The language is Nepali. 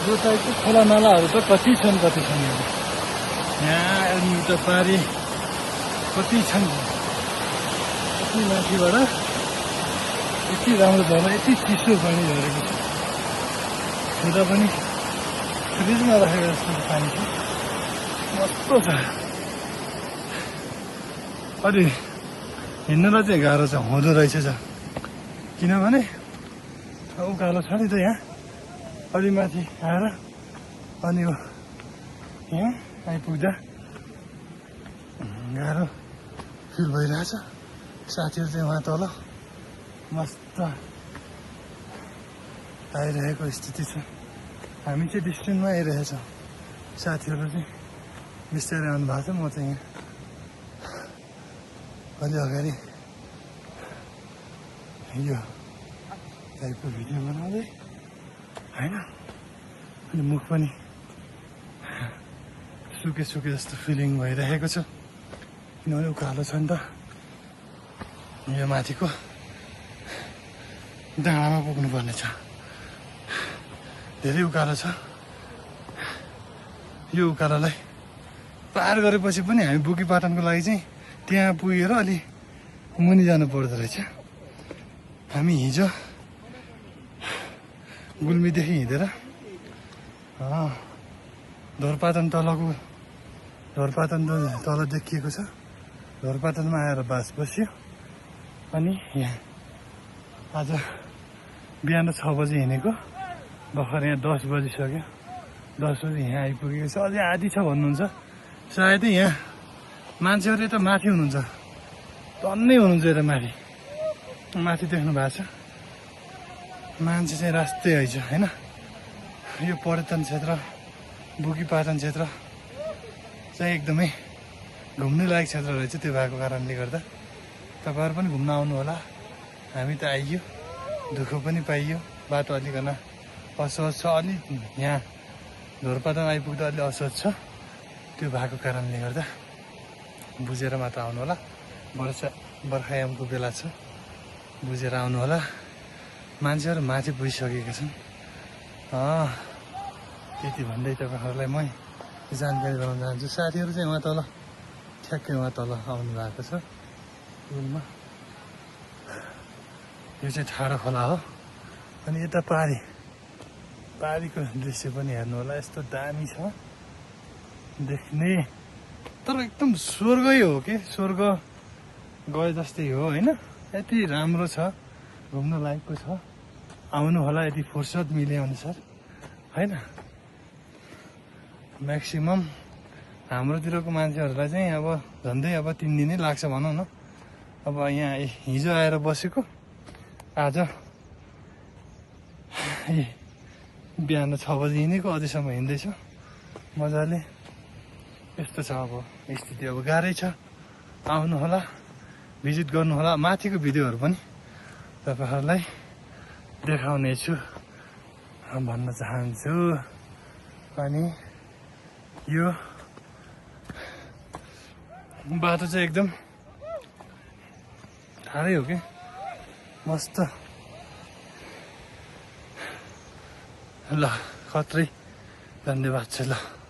यो साइडको खोला नालाहरू त कति छन् यहाँ एउटा पारी कति छन् यति माथिबाट यति राम्रो झर्ना यति चिसो पानी झरेको छ छुँदा पनि फ्रिजमा राखेको जस्तो पानी छ मस्तो छ अलि हिँड्नलाई चाहिँ गाह्रो छ हुँदो रहेछ किनभने उकालो छ नि त यहाँ अलि माथि आएर अनि यो यहाँ आइपुग्दा गाह्रो फिल भइरहेछ साथीहरू चाहिँ उहाँ तल मस्त आइरहेको स्थिति छ हामी चाहिँ डिस्टेन्समा आइरहेछौँ साथीहरू चाहिँ बिस्तारै आउनु भएको छ म चाहिँ यहाँ अलि अगाडि यो टाइपको भिडियो बनाउँदै होइन अनि मुख पनि सुके जस्तो फिलिङ भइरहेको छ किनभने उकालो छ नि त यो माथिको डाँडामा पुग्नुपर्ने छ धेरै उकालो छ यो उकालोलाई पार गरेपछि पनि हामी बुकीपाटनको लागि चाहिँ त्यहाँ पुगेर अलि मुनि जानु पर्दो रहेछ हामी हिजो गुल्मीदेखि हिँडेर ढोरपाटन तल देखिएको छ ढोरपाटनमा आएर बास बस्यो अनि यहाँ आज बिहान 6 बजी हिँडेको भर्खर यहाँ 10 बजिसक्यो 10 बजी यहाँ आइपुगेको छ अझै आधी छ भन्नुहुन्छ सायदै यहाँ मान्छेहरू यता माथि हुनुहुन्छ टन्नै हुनुहुन्छ यता माथि देख्नु भएको छ मान्छे चाहिँ रास्तै हैछ होइन यो पर्यटन क्षेत्र बुकीपाटन क्षेत्र चाहिँ एकदमै घुम्ने लायक क्षेत्र रहेछ त्यो भएको कारणले गर्दा तपाईँहरू पनि घुम्न आउनु होला हामी त आइयो दुःख पनि पाइयो बाटो अलिकन असहज छ अलि यहाँ ढोरपाटन आइपुग्दा अलि असहज छ त्यो भएको कारणले गर्दा बुझेर मात्र आउनु होला बर्खायामको बेला छ बुझेर आउनु होला मान्छेहरू माथि पुगिसकेका छन् त्यति भन्दै तपाईँहरूलाई म जानकारी गराउन चाहन्छु साथीहरू चाहिँ उहाँ तल ठ्याक्कै उहाँ तल आउनु भएको छ पुलमा यो चाहिँ ठाडो खोला हो अनि यता पारीको दृश्य पनि हेर्नु होला यस्तो दामी छ देख्ने तर एकदम स्वर्गै हो कि स्वर्ग गए जस्तै हो होइन यति राम्रो छ घुम्न लायकको छ आउनु होला यदि फुर्सद मिले अनुसार होइन म्याक्सिमम हाम्रोतिरको मान्छेहरूलाई चाहिँ अब झन्डै अब 3 दिनै लाग्छ भनौँ न अब यहाँ हिजो आएर बसेको आज बिहान 6 बजी हिँडेको अझैसम्म हिँड्दैछ मजाले यस्तो छ अब स्थिति अब गाह्रै छ आउनु होला भिजिट गर्नु होला माथिको भिडियोहरू पनि तपाईँहरूलाई देखाउनेछु भन्न चाहन्छु अनि यो बाटो चाहिँ एकदम ठाडै हो कि मस्त ल खत्रै धन्यवाद छ ल